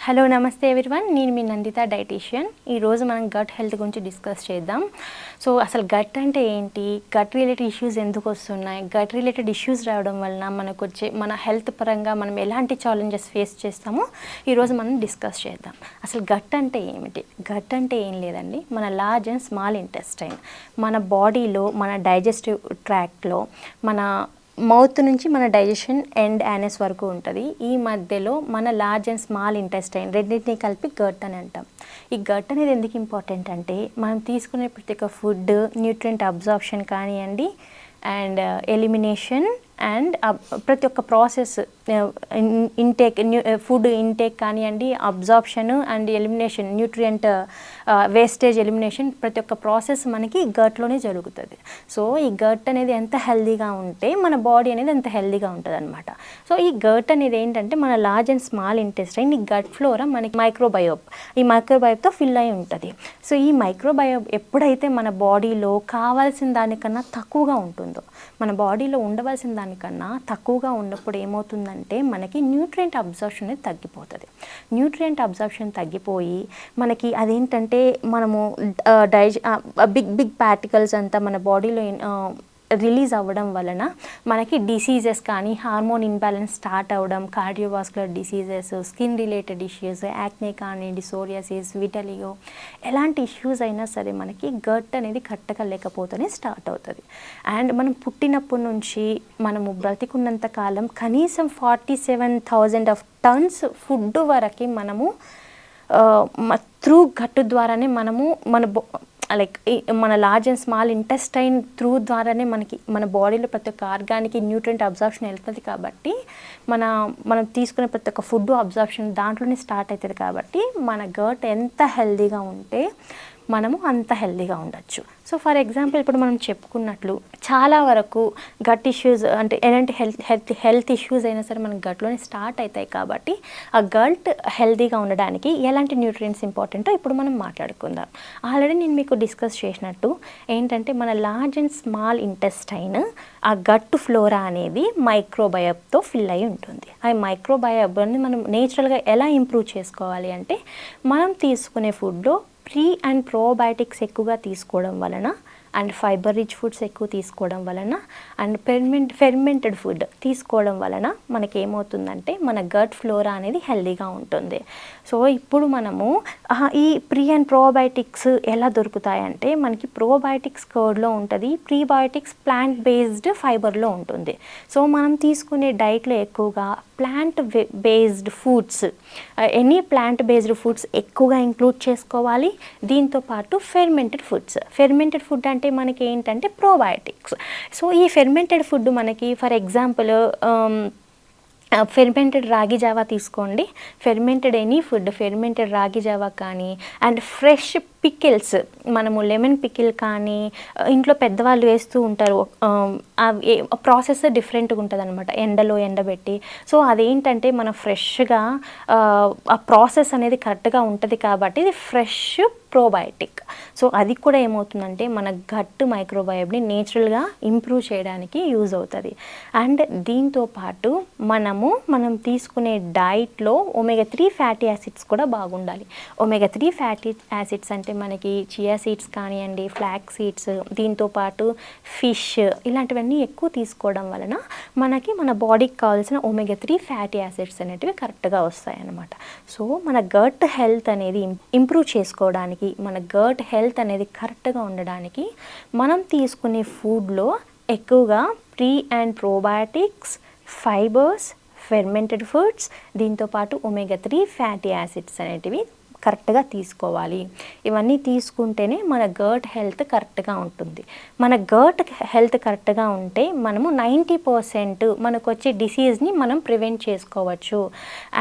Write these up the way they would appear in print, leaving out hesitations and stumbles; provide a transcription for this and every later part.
Hello నమస్తే everyone, నేను మీ Nanditha dietitian. ఈరోజు మనం గట్ హెల్త్ గురించి డిస్కస్ చేద్దాం. సో అసలు గట్ అంటే ఏంటి, గట్ రిలేటెడ్ ఇష్యూస్ ఎందుకు వస్తున్నాయి, గట్ రిలేటెడ్ ఇష్యూస్ రావడం వలన మనకు వచ్చే మన హెల్త్ పరంగా మనం ఎలాంటి ఛాలెంజెస్ ఫేస్ చేస్తామో ఈరోజు మనం డిస్కస్ చేద్దాం. అసలు గట్ అంటే ఏమిటి? గట్ అంటే ఏం లేదండి, మన లార్జ్ అండ్ స్మాల్ ఇంటెస్టైన్. మన బాడీలో మన డైజెస్టివ్ ట్రాక్ట్లో మన మౌత్ నుంచి మన డైజెషన్ ఎండ్ యానస్ వరకు ఉంటుంది. ఈ మధ్యలో మన లార్జ్ అండ్ స్మాల్ ఇంటెస్టైన్ రెండింటిని కలిపి గట్ అని అంటాం. ఈ గట్ అనేది ఎందుకు ఇంపార్టెంట్ అంటే మనం తీసుకునే ప్రతి ఒక్క ఫుడ్ న్యూట్రియంట్ అబ్జార్ప్షన్ కానివ్వండి అండ్ ఎలిమినేషన్ అండ్ ప్రతి ఒక్క ప్రాసెస్ ఇంటేక్ ఫుడ్ ఇంటేక్ కానివ్వండి, absorption and elimination, nutrient wastage elimination, ప్రతి ఒక్క ప్రాసెస్ మనకి గట్లోనే జరుగుతుంది. సో ఈ గట్ అనేది ఎంత హెల్దీగా ఉంటే మన బాడీ అనేది అంత హెల్దీగా ఉంటుంది అనమాట. సో ఈ గట్ అనేది ఏంటంటే మన లార్జ్ అండ్ స్మాల్ ఇంటెస్టైన్, ఈ గట్ ఫ్లోరా మనకి మైక్రోబయోబ్, ఈ మైక్రోబయోబ్తో ఫిల్ అయి ఉంటుంది. సో ఈ మైక్రోబయోబ్ ఎప్పుడైతే మన బాడీలో కావాల్సిన దానికన్నా తక్కువగా ఉంటుందో, మన బాడీలో ఉండవలసిన దానికన్నా తక్కువగా ఉన్నప్పుడు ఏమవుతుందంటే మనకి న్యూట్రియంట్ అబ్జార్ప్షన్ అనేది తగ్గిపోతుంది. న్యూట్రియంట్ అబ్జార్ప్షన్ తగ్గిపోయి మనకి అదేంటంటే మనము బిగ్ పార్టికల్స్ అంతా మన బాడీలో రిలీజ్ అవ్వడం వలన మనకి డిసీజెస్ కానీ హార్మోన్ ఇంబ్యాలెన్స్ స్టార్ట్ అవ్వడం, cardiovascular diseases, skin related issues, acne కానివ్వండి, సోరియాసిస్, విటలిగో, ఎలాంటి ఇష్యూస్ అయినా సరే మనకి గట్ అనేది కరెక్ట్గా లేకపోతేనే స్టార్ట్ అవుతుంది. అండ్ మనం పుట్టినప్పటి నుంచి మనము బ్రతికున్నంత కాలం కనీసం 47,000 ఆఫ్ టన్స్ ఫుడ్ వరకు మనము త్రూ గట్టు ద్వారానే మనము మన large and small intestine through ద్వారానే మన బాడీలో ప్రతి ఒక్క ఆర్గానికి న్యూట్రియంట్ అబ్జార్ప్షన్ వెళ్తుంది. కాబట్టి మనం తీసుకునే ప్రతి ఒక్క ఫుడ్ అబ్జార్ప్షన్ దాంట్లోనే స్టార్ట్ అవుతుంది. కాబట్టి మన గట్ ఎంత హెల్దీగా ఉంటే మనము అంత హెల్దీగా ఉండొచ్చు. సో ఫర్ ఎగ్జాంపుల్ ఇప్పుడు మనం చెప్పుకున్నట్లు చాలా వరకు గట్ ఇష్యూస్ అంటే ఎలాంటి హెల్త్ ఇష్యూస్ అయినా సరే మన గట్లోనే స్టార్ట్ అవుతాయి. కాబట్టి ఆ గట్ హెల్తీగా ఉండడానికి ఎలాంటి న్యూట్రియంట్స్ ఇంపార్టెంటో ఇప్పుడు మనం మాట్లాడుకుందాం. ఆల్రెడీ నేను మీకు డిస్కస్ చేసినట్టు ఏంటంటే మన లార్జ్ అండ్ స్మాల్ ఇంటెస్టైన్, ఆ గట్ ఫ్లోరా అనేది మైక్రోబయోబ్తో ఫిల్ అయి ఉంటుంది. ఆ మైక్రోబయోబ్ అనేది మనం నేచురల్గా ఎలా ఇంప్రూవ్ చేసుకోవాలి అంటే మనం తీసుకునే ఫుడ్లో ప్రీ అండ్ ప్రోబయాటిక్స్ ఎక్కువగా తీసుకోవడం వలన అండ్ ఫైబర్ రిచ్ ఫుడ్స్ ఎక్కువ తీసుకోవడం వలన అండ్ ఫెర్మెంటెడ్ ఫుడ్ తీసుకోవడం వలన మనకి ఏమవుతుందంటే మన గట్ ఫ్లోరా అనేది హెల్దీగా ఉంటుంది. సో ఇప్పుడు మనము ఈ ప్రీ అండ్ ప్రోబయాటిక్స్ ఎలా దొరుకుతాయంటే మనకి ప్రోబయాటిక్స్ కర్డ్లో ఉంటుంది, ప్రీబయాటిక్స్ ప్లాంట్ బేస్డ్ ఫైబర్లో ఉంటుంది. సో మనం తీసుకునే డైట్లో ఎక్కువగా plant based foods, any plant based foods ఎక్కువగా ఇంక్లూడ్ చేసుకోవాలి. దీంతోపాటు ఫెర్మెంటెడ్ ఫుడ్ అంటే మనకి ఏంటంటే ప్రోబయాటిక్స్. సో ఈ ఫెర్మెంటెడ్ ఫుడ్ మనకి ఫర్ ఎగ్జాంపుల్ ఫెర్మెంటెడ్ రాగి జావా తీసుకోండి, ఫెర్మెంటెడ్ ఎనీ ఫుడ్, ఫెర్మెంటెడ్ రాగి జావా కానీ అండ్ ఫ్రెష్ పికిల్స్, మనము లెమన్ పికిల్ కానీ ఇంట్లో పెద్దవాళ్ళు వేస్తూ ఉంటారు. ప్రాసెస్ డిఫరెంట్గా ఉంటుంది అనమాట, ఎండలో ఎండబెట్టి. సో అదేంటంటే మన ఫ్రెష్గా ఆ ప్రాసెస్ అనేది కరెక్ట్గా ఉంటుంది కాబట్టి ఇది ఫ్రెష్ ప్రోబయాటిక్. సో అది కూడా ఏమవుతుందంటే మన గట్ మైక్రోబయోబ్ని నేచురల్గా ఇంప్రూవ్ చేయడానికి యూజ్ అవుతుంది. అండ్ దీంతోపాటు మనం తీసుకునే డైట్లో omega-3 ఫ్యాటీ యాసిడ్స్ కూడా బాగుండాలి. omega-3 ఫ్యాటీ యాసిడ్స్ అంటే మనకి చియా సీడ్స్ కానివ్వండి, ఫ్లాక్ సీడ్స్, దీంతోపాటు ఫిష్, ఇలాంటివన్నీ ఎక్కువ తీసుకోవడం వలన మనకి మన బాడీకి కావాల్సిన omega-3 ఫ్యాటీ యాసిడ్స్ అనేటివి కరెక్ట్గా వస్తాయి అన్నమాట. సో మన గట్ హెల్త్ అనేది ఇంప్రూవ్ చేసుకోవడానికి, మన గట్ హెల్త్ అనేది కరెక్ట్గా ఉండడానికి మనం తీసుకునే ఫుడ్లో ఎక్కువగా pre and probiotics, fibres, fermented foods, దీంతోపాటు omega-3 ఫ్యాటీ యాసిడ్స్ అనేటివి కరెక్ట్గా తీసుకోవాలి. ఇవన్నీ తీసుకుంటేనే మన గట్ హెల్త్ కరెక్ట్గా ఉంటుంది. మన గట్ హెల్త్ కరెక్ట్గా ఉంటే మనము 90% మనకు వచ్చే డిసీజ్ని మనం ప్రివెంట్ చేసుకోవచ్చు.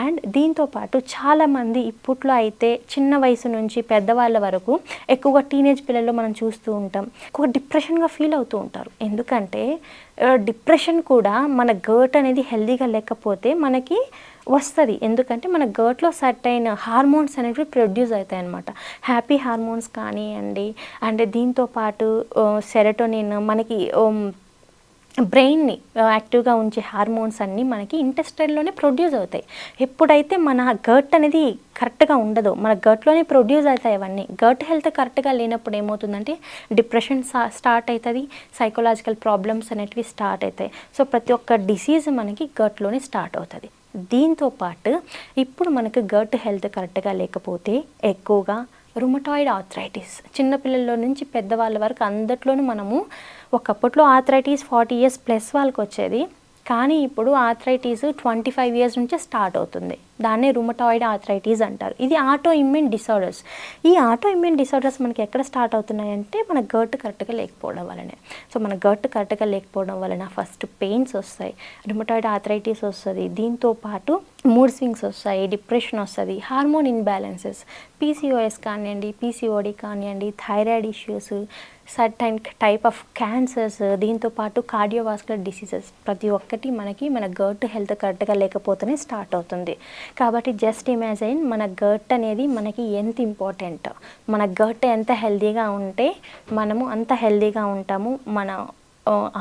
అండ్ దీంతోపాటు చాలామంది ఇప్పట్లో అయితే చిన్న వయసు నుంచి పెద్దవాళ్ళ వరకు ఎక్కువగా టీనేజ్ పిల్లల్లో మనం చూస్తూ ఉంటాం, ఎక్కువ డిప్రెషన్గా ఫీల్ అవుతూ ఉంటారు. ఎందుకంటే డిప్రెషన్ కూడా మన గట్ అనేది హెల్దీగా లేకపోతే మనకి వస్తుంది. ఎందుకంటే మన గట్లో సర్టైన్ హార్మోన్స్ అనేవి ప్రొడ్యూస్ అవుతాయి అన్నమాట, హ్యాపీ హార్మోన్స్ కానివ్వండి. అండ్ దీంతోపాటు సెరటోనిన్, మనకి బ్రెయిన్ని యాక్టివ్గా ఉంచే హార్మోన్స్ అన్నీ మనకి ఇంటెస్టైన్లోనే ప్రొడ్యూస్ అవుతాయి. ఎప్పుడైతే మన గట్ అనేది కరెక్ట్గా ఉండదో, మన గట్లోనే ప్రొడ్యూస్ అవుతాయి అవన్నీ. గట్ హెల్త్ కరెక్ట్గా లేనప్పుడు ఏమవుతుందంటే డిప్రెషన్ స్టార్ట్ అవుతుంది, సైకలాజికల్ ప్రాబ్లమ్స్ అనేటివి స్టార్ట్ అవుతాయి. సో ప్రతి ఒక్క డిసీజ్ మనకి గట్లోనే స్టార్ట్ అవుతుంది. దీంతో పాటు ఇప్పుడు మనకు గట్ హెల్త్ కరెక్ట్గా లేకపోతే ఎక్కువగా రుమటాయిడ్ ఆర్థరైటిస్, చిన్నపిల్లల నుంచి పెద్దవాళ్ళ వరకు అందట్లోనూ మనము ఒకప్పట్లో ఆర్థరైటిస్ 40 ఇయర్స్ ప్లస్ వాళ్ళకి వచ్చేది, కానీ ఇప్పుడు ఆర్థరైటిస్ 25 ఇయర్స్ నుంచే స్టార్ట్ అవుతుంది. దాన్నే రుమటాయిడ్ ఆర్థరైటిస్ అంటారు. ఇది ఆటో ఇమ్యూన్ డిసార్డర్స్. ఈ ఆటో ఇమ్యూన్ డిసార్డర్స్ మనకి ఎక్కడ స్టార్ట్ అవుతున్నాయంటే మన గట్ కరెక్ట్గా లేకపోవడం వలనే. సో మన గట్ కరెక్ట్గా లేకపోవడం వలన ఫస్ట్ పెయిన్స్ వస్తాయి, రుమటాయిడ్ ఆర్థరైటిస్ వస్తుంది, దీంతో పాటు మూడ్ స్వింగ్స్ వస్తాయి, డిప్రెషన్ వస్తుంది, హార్మోన్ ఇన్బ్యాలెన్సెస్, పీసీఓఎస్ కానివ్వండి, పీసీఓడి కానివ్వండి, thyroid issues, certain type of cancers, దీంతోపాటు కార్డియోవాస్కులర్ డిసీజెస్, ప్రతి ఒక్కటి మనకి మన గట్ హెల్త్ కరెక్ట్గా లేకపోతేనే స్టార్ట్ అవుతుంది. కాబట్టి జస్ట్ ఇమాజిన్ మన గట్ అనేది మనకి ఎంత ఇంపార్టెంట్. మన గట్ ఎంత హెల్తీగా ఉంటే మనము అంత హెల్తీగా ఉంటాము. మన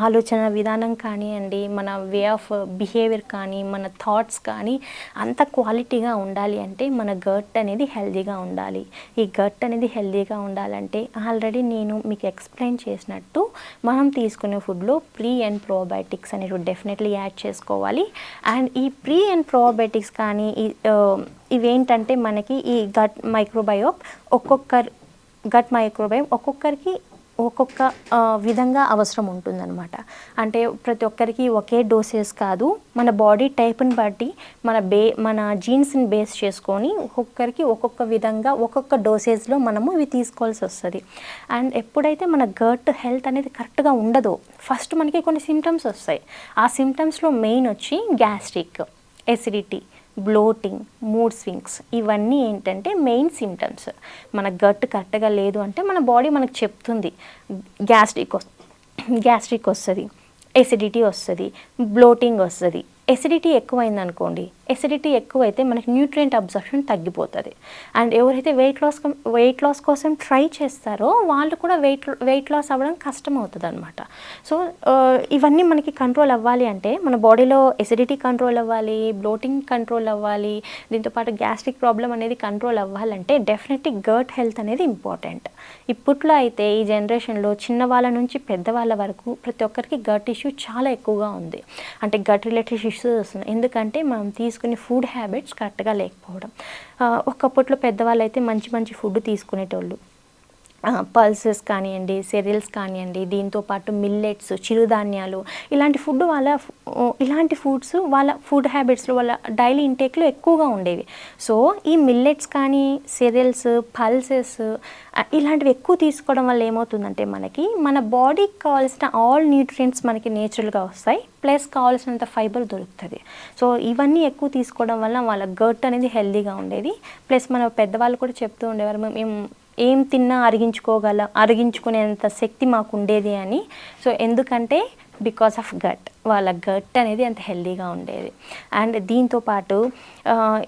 ఆలోచన విధానం కానివ్వండి, మన వే ఆఫ్ బిహేవియర్ కానీ, మన థాట్స్ కానీ అంత క్వాలిటీగా ఉండాలి అంటే మన గట్ అనేది హెల్తీగా ఉండాలి. ఈ గట్ అనేది హెల్తీగా ఉండాలంటే ఆల్రెడీ నేను మీకు ఎక్స్ప్లెయిన్ చేసినట్టు మనం తీసుకునే ఫుడ్లో ప్రీ అండ్ ప్రోబయోటిక్స్ అనేవి డెఫినెట్లీ యాడ్ చేసుకోవాలి. అండ్ ఈ ప్రీ అండ్ ప్రోబయోటిక్స్ కానీ ఇవేంటంటే మనకి ఈ గట్ మైక్రోబయోమ్ ఒక్కొక్కరికి ఒక్కొక్క విధంగా అవసరం ఉంటుందన్నమాట. అంటే ప్రతి ఒక్కరికి ఒకే డోసెస్ కాదు, మన బాడీ టైప్ని బట్టి మన జీన్స్ని బేస్ చేసుకొని ఒక్కొక్కరికి ఒక్కొక్క విధంగా ఒక్కొక్క డోసేజ్లో మనము ఇవి తీసుకోవాల్సి వస్తుంది. అండ్ ఎప్పుడైతే మన గట్ హెల్త్ అనేది కరెక్ట్గా ఉండదో ఫస్ట్ మనకి కొన్ని సిమ్టమ్స్ వస్తాయి. ఆ సిమ్టమ్స్లో మెయిన్ వచ్చి gastric, acidity, bloating, mood swings, ఇవన్నీ ఏంటంటే మెయిన్ సిమ్టమ్స్. మన గట్ కరెక్ట్గా లేదు అంటే మన బాడీ మనకు చెప్తుంది. గ్యాస్ట్రిక్ వస్తుంది, ఎసిడిటీ వస్తుంది, బ్లోటింగ్ వస్తుంది. ఎసిడిటీ ఎక్కువైందనుకోండి, ఎసిడిటీ ఎక్కువైతే మనకి న్యూట్రియంట్ అబ్జర్ప్షన్ తగ్గిపోతుంది. అండ్ ఎవరైతే వెయిట్ లాస్ కోసం ట్రై చేస్తారో వాళ్ళు కూడా వెయిట్ లాస్ అవ్వడం కష్టం అవుతుంది అనమాట. సో ఇవన్నీ మనకి కంట్రోల్ అవ్వాలి అంటే మన బాడీలో ఎసిడిటీ కంట్రోల్ అవ్వాలి, బ్లోటింగ్ కంట్రోల్ అవ్వాలి, దీంతోపాటు గ్యాస్ట్రిక్ ప్రాబ్లం అనేది కంట్రోల్ అవ్వాలంటే డెఫినెట్లీ గట్ హెల్త్ అనేది ఇంపార్టెంట్. ఇప్పట్లో అయితే ఈ జనరేషన్లో చిన్నవాళ్ళ నుంచి పెద్దవాళ్ళ వరకు ప్రతి ఒక్కరికి గట్ ఇష్యూ చాలా ఎక్కువగా ఉంది. అంటే గట్ రిలేటెడ్ ఇష్యూస్ వస్తున్నాయి. ఎందుకంటే మనం తీసుకునే ఫుడ్ హ్యాబిట్స్ కరెక్ట్గా లేకపోవడం. ఒకప్పట్లో పెద్దవాళ్ళు అయితే మంచి మంచి ఫుడ్ తీసుకునేటోళ్ళు. పల్సెస్ కానివ్వండి, సెరియల్స్ కానివ్వండి, దీంతోపాటు మిల్లెట్స్, చిరుధాన్యాలు, ఇలాంటి ఫుడ్స్ వాళ్ళ ఫుడ్ హ్యాబిట్స్లో వాళ్ళ డైలీ ఇంటేక్లో ఎక్కువగా ఉండేవి. సో ఈ మిల్లెట్స్ కానీ, సెరియల్స్, పల్సెస్ ఇలాంటివి ఎక్కువ తీసుకోవడం వల్ల ఏమవుతుందంటే మనకి మన బాడీకి కావాల్సిన ఆల్ న్యూట్రియంట్స్ మనకి నేచురల్గా వస్తాయి, ప్లస్ కావాల్సినంత ఫైబర్ దొరుకుతుంది. సో ఇవన్నీ ఎక్కువ తీసుకోవడం వల్ల వాళ్ళ గట్ అనేది హెల్తీగా ఉండేది. ప్లస్ మన పెద్దవాళ్ళు కూడా చెప్తూ ఉండేవారు, మేము ఏం తిన్నా అరిగించుకునేంత శక్తి మాకు ఉండేది అని. సో ఎందుకంటే బికాస్ ఆఫ్ గట్, వాళ్ళ గట్ అనేది అంత హెల్తీగా ఉండేది. అండ్ దీంతోపాటు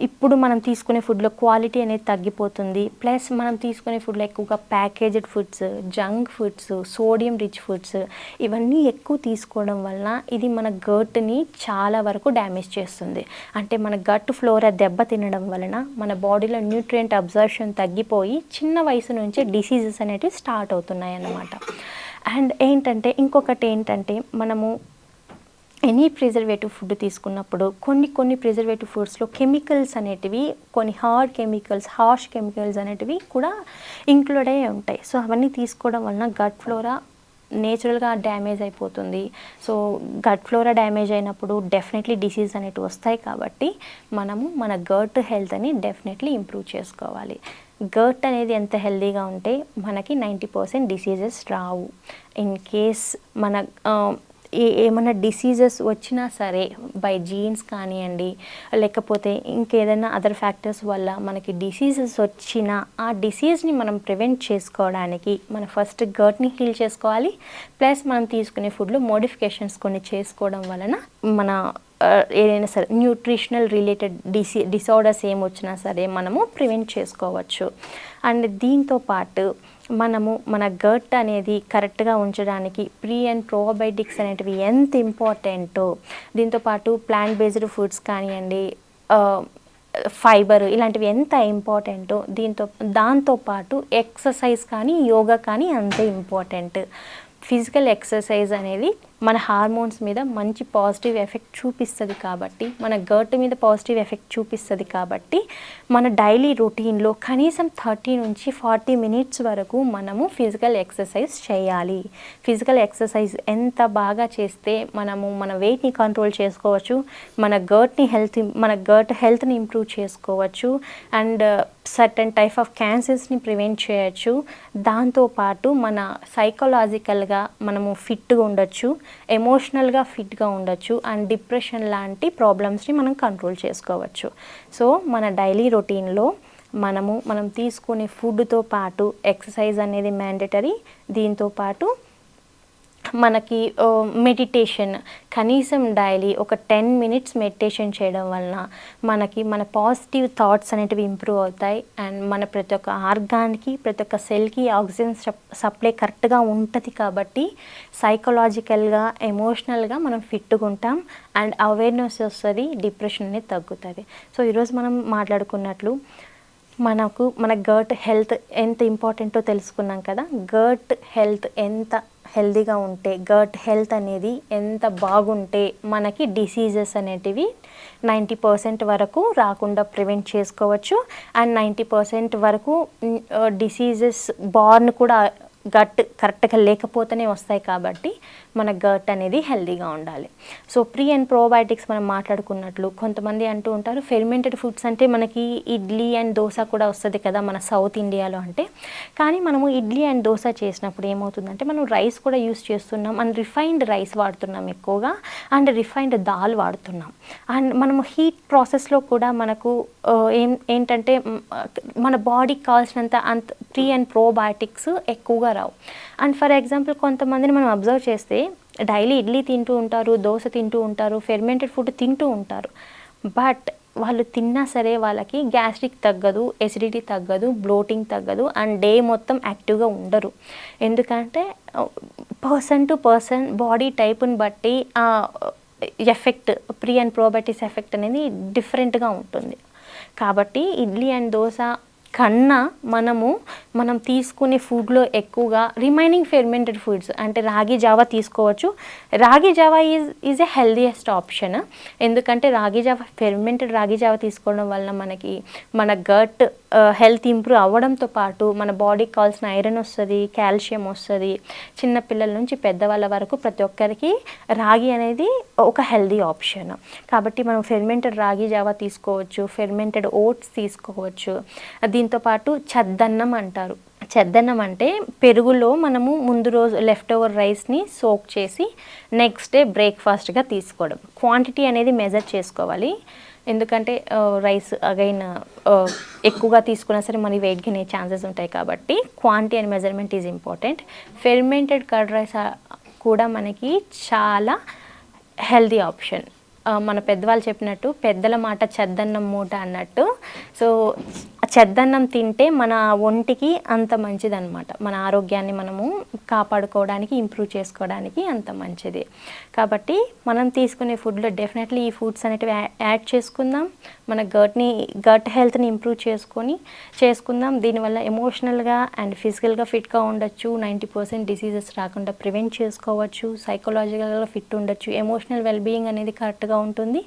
ఇప్పుడు మనం తీసుకునే ఫుడ్లో క్వాలిటీ అనేది తగ్గిపోతుంది. ప్లస్ మనం తీసుకునే ఫుడ్లో ఎక్కువగా packaged foods, junk foods, sodium rich foods ఇవన్నీ ఎక్కువ తీసుకోవడం వలన ఇది మన గట్ని చాలా వరకు డ్యామేజ్ చేస్తుంది. అంటే మన గట్ ఫ్లోరా దెబ్బ తినడం వలన మన బాడీలో న్యూట్రియంట్ అబ్జర్ప్షన్ తగ్గిపోయి చిన్న వయసు నుంచే డిసీజెస్ అనేటివి స్టార్ట్ అవుతున్నాయి అన్నమాట. అండ్ ఇంకొకటి ఏంటంటే మనము ఎనీ ప్రిజర్వేటివ్ ఫుడ్ తీసుకున్నప్పుడు కొన్ని ప్రిజర్వేటివ్ ఫుడ్స్లో కెమికల్స్ అనేటివి, కొన్ని హార్ష్ కెమికల్స్ అనేటివి కూడా ఇంక్లూడ్ అయ్యి ఉంటాయి. సో అవన్నీ తీసుకోవడం వలన గట్ ఫ్లోరా నేచురల్గా డ్యామేజ్ అయిపోతుంది. సో గట్ ఫ్లోరా డ్యామేజ్ అయినప్పుడు డెఫినెట్లీ డిసీజ్ అనేటివి వస్తాయి. కాబట్టి మనము మన గట్ హెల్త్ని డెఫినెట్లీ ఇంప్రూవ్ చేసుకోవాలి. గట్ అనేది ఎంత హెల్తీగా ఉంటే మనకి 90% డిసీజెస్ రావు. ఇన్ కేస్ మన ఏమైనా డిసీజెస్ వచ్చినా సరే బై జీన్స్ కానివ్వండి, లేకపోతే ఇంకేదైనా అదర్ ఫ్యాక్టర్స్ వల్ల మనకి డిసీజెస్ వచ్చినా ఆ డిసీజ్ని మనం ప్రివెంట్ చేసుకోవడానికి మనం ఫస్ట్ గట్ని హీల్ చేసుకోవాలి. ప్లస్ మనం తీసుకునే ఫుడ్లో మోడిఫికేషన్స్ కొన్ని చేసుకోవడం వలన మన ఏదైనా సరే న్యూట్రిషనల్ రిలేటెడ్ డిసార్డర్స్ ఏమొచ్చినా సరే మనము ప్రివెంట్ చేసుకోవచ్చు. అండ్ దీంతో పాటు మనము మన గట్ అనేది కరెక్ట్గా ఉంచడానికి ప్రీ అండ్ ప్రోబయోటిక్స్ అనేటివి ఎంత ఇంపార్టెంటో, దీంతోపాటు ప్లాంట్ బేస్డ్ ఫుడ్స్ కానివ్వండి, ఫైబర్ ఇలాంటివి ఎంత ఇంపార్టెంటో దాంతోపాటు ఎక్సర్సైజ్ కానీ యోగా కానీ అంతే ఇంపార్టెంట్. ఫిజికల్ ఎక్సర్సైజ్ అనేది మన హార్మోన్స్ మీద మంచి పాజిటివ్ ఎఫెక్ట్ చూపిస్తుంది కాబట్టి, మన గట్ మీద పాజిటివ్ ఎఫెక్ట్ చూపిస్తుంది కాబట్టి మన డైలీ రొటీన్లో కనీసం 30 నుంచి 40 మినిట్స్ వరకు మనము ఫిజికల్ ఎక్సర్సైజ్ చేయాలి. ఫిజికల్ ఎక్సర్సైజ్ ఎంత బాగా చేస్తే మనము మన వెయిట్ని కంట్రోల్ చేసుకోవచ్చు, మన గట్ హెల్త్ని ఇంప్రూవ్ చేసుకోవచ్చు, అండ్ సర్టన్ టైప్ ఆఫ్ క్యాన్సర్స్ని ప్రివెంట్ చేయొచ్చు. దాంతోపాటు మన సైకలాజికల్గా మనము ఫిట్గా ఉండొచ్చు, ఎమోషనల్గా ఫిట్గా ఉండొచ్చు, అండ్ డిప్రెషన్ లాంటి ప్రాబ్లమ్స్ని మనం కంట్రోల్ చేసుకోవచ్చు. సో మన డైలీ రొటీన్లో మనం తీసుకునే ఫుడ్తో పాటు ఎక్సర్సైజ్ అనేది మ్యాండేటరీ. దీంతోపాటు మనకి మెడిటేషన్ కనీసం డైలీ ఒక 10 మినిట్స్ మెడిటేషన్ చేయడం వలన మన పాజిటివ్ థాట్స్ అనేటివి ఇంప్రూవ్ అవుతాయి. అండ్ మన ప్రతి ఒక్క ఆర్గాన్కి, ప్రతి ఒక్క సెల్కి ఆక్సిజన్ సప్లై కరెక్ట్గా ఉంటుంది కాబట్టి సైకలాజికల్గా, ఎమోషనల్గా మనం ఫిట్గా ఉంటాం, అండ్ అవేర్నెస్ వస్తుంది, డిప్రెషన్ అనేది తగ్గుతుంది. సో ఈరోజు మనం మాట్లాడుకున్నట్లు మన గట్ హెల్త్ ఎంత ఇంపార్టెంటో తెలుసుకున్నాం కదా. గట్ హెల్త్ ఎంత హెల్తీగా ఉంటే, గట్ హెల్త్ అనేది ఎంత బాగుంటే మనకి డిసీజెస్ అనేటివి 90% వరకు రాకుండా ప్రివెంట్ చేసుకోవచ్చు. అండ్ 90% వరకు డిసీజెస్ బార్న్ కూడా గట్ కరెక్ట్గా లేకపోతేనే వస్తాయి కాబట్టి మన గట్ అనేది హెల్తీగా ఉండాలి. సో ప్రీ అండ్ ప్రోబయోటిక్స్ మనం మాట్లాడుకున్నట్లు కొంతమంది అంటూ ఉంటారు ఫెర్మెంటెడ్ ఫుడ్స్ అంటే మనకి ఇడ్లీ అండ్ దోశ కూడా వస్తుంది కదా మన సౌత్ ఇండియాలో అంటే. కానీ మనము ఇడ్లీ అండ్ దోశ చేసినప్పుడు ఏమవుతుందంటే మనం రైస్ కూడా యూస్ చేస్తున్నాం, అండ్ రిఫైన్డ్ రైస్ వాడుతున్నాం ఎక్కువగా, అండ్ రిఫైన్డ్ దాల్ వాడుతున్నాం. అండ్ మనము హీట్ ప్రాసెస్లో కూడా మనకు ఏంటంటే మన బాడీకి కావాల్సినంత ప్రీ అండ్ ప్రోబయోటిక్స్ ఎక్కువగా రావు. అండ్ ఫర్ ఎగ్జాంపుల్ కొంతమందిని మనం అబ్జర్వ్ చేస్తే డైలీ ఇడ్లీ తింటూ ఉంటారు, దోశ తింటూ ఉంటారు, ఫెర్మెంటెడ్ ఫుడ్ తింటూ ఉంటారు, బట్ వాళ్ళు తిన్నా సరే వాళ్ళకి గ్యాస్ట్రిక్ తగ్గదు, ఎసిడిటీ తగ్గదు, బ్లోటింగ్ తగ్గదు, అండ్ డే మొత్తం యాక్టివ్గా ఉండరు. ఎందుకంటే పర్సన్ టు పర్సన్ బాడీ టైప్ని బట్టి effect, pre and probiotics effect అనేది డిఫరెంట్గా ఉంటుంది. కాబట్టి ఇడ్లీ అండ్ దోశ కన్నా మనం తీసుకునే ఫుడ్లో ఎక్కువగా రిమైనింగ్ ఫెర్మెంటెడ్ ఫుడ్స్ అంటే రాగి జావా తీసుకోవచ్చు. రాగి Java is a healthiest option. ఎందుకంటే ఫెర్మెంటెడ్ రాగి జావా తీసుకోవడం వలన మన గట్ హెల్త్ ఇంప్రూవ్ అవ్వడంతో పాటు మన బాడీకి కావాల్సిన ఐరన్ వస్తుంది, కాల్షియం వస్తుంది. చిన్నపిల్లల నుంచి పెద్దవాళ్ళ వరకు ప్రతి ఒక్కరికి రాగి అనేది ఒక హెల్దీ ఆప్షన్. కాబట్టి మనం ఫెర్మెంటెడ్ రాగి జావా తీసుకోవచ్చు, ఫెర్మెంటెడ్ ఓట్స్ తీసుకోవచ్చు. దీంతోపాటు చద్దన్నం అంటారు. చద్దన్నం అంటే పెరుగులో మనము ముందు రోజు లెఫ్ట్ ఓవర్ రైస్ని సోక్ చేసి నెక్స్ట్ డే బ్రేక్ఫాస్ట్గా తీసుకోవడం. క్వాంటిటీ అనేది మెజర్ చేసుకోవాలి. ఎందుకంటే రైస్ అగైన్ ఎక్కువగా తీసుకున్నా సరే మన వెయిట్ గెయిన్ అయ్యే ఛాన్సెస్ ఉంటాయి కాబట్టి quantity and measurement is important. Fermented curd rice కూడా మనకి చాలా హెల్దీ ఆప్షన్. మన పెద్దవాళ్ళు చెప్పినట్టు పెద్దల మాట చద్దన్నం మూట అన్నట్టు. సో చద్దన్నం తింటే మన ఒంటికి అంత మంచిదన్నమాట. మన ఆరోగ్యాన్ని మనము కాపాడుకోవడానికి, ఇంప్రూవ్ చేసుకోవడానికి అంత మంచిది. కాబట్టి మనం తీసుకునే ఫుడ్లో డెఫినెట్లీ ఈ ఫుడ్స్ అనేటివి యాడ్ చేసుకుందాం. మన గట్ హెల్త్ని ఇంప్రూవ్ చేసుకుందాం. దీనివల్ల ఎమోషనల్గా అండ్ ఫిజికల్గా ఫిట్గా ఉండొచ్చు. 90% డిసీజెస్ రాకుండా ప్రివెంట్ చేసుకోవచ్చు. సైకలాజికల్గా ఫిట్ ఉండొచ్చు. ఎమోషనల్ వెల్బీయింగ్ అనేది కరెక్ట్గా ఉంటుంది.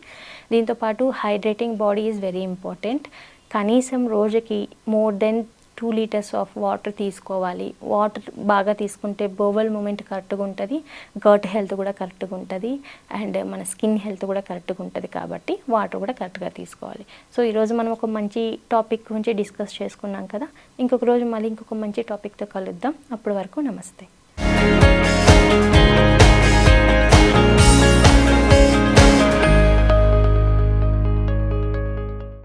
దీంతోపాటు hydrating body is very important. కనీసం రోజుకి more than 2 litres of water తీసుకోవాలి. వాటర్ బాగా తీసుకుంటే బోవెల్ మూమెంట్ కరెక్ట్గా ఉంటుంది, గట్ హెల్త్ కూడా కరెక్ట్గా ఉంటుంది, అండ్ మన స్కిన్ హెల్త్ కూడా కరెక్ట్గా ఉంటుంది. కాబట్టి వాటర్ కూడా కరెక్ట్గా తీసుకోవాలి. సో ఈరోజు మనం ఒక మంచి టాపిక్ గురించి డిస్కస్ చేసుకున్నాం కదా. ఇంకొక రోజు మళ్ళీ ఇంకొక మంచి టాపిక్తో కలుద్దాం. అప్పటి వరకు నమస్తే.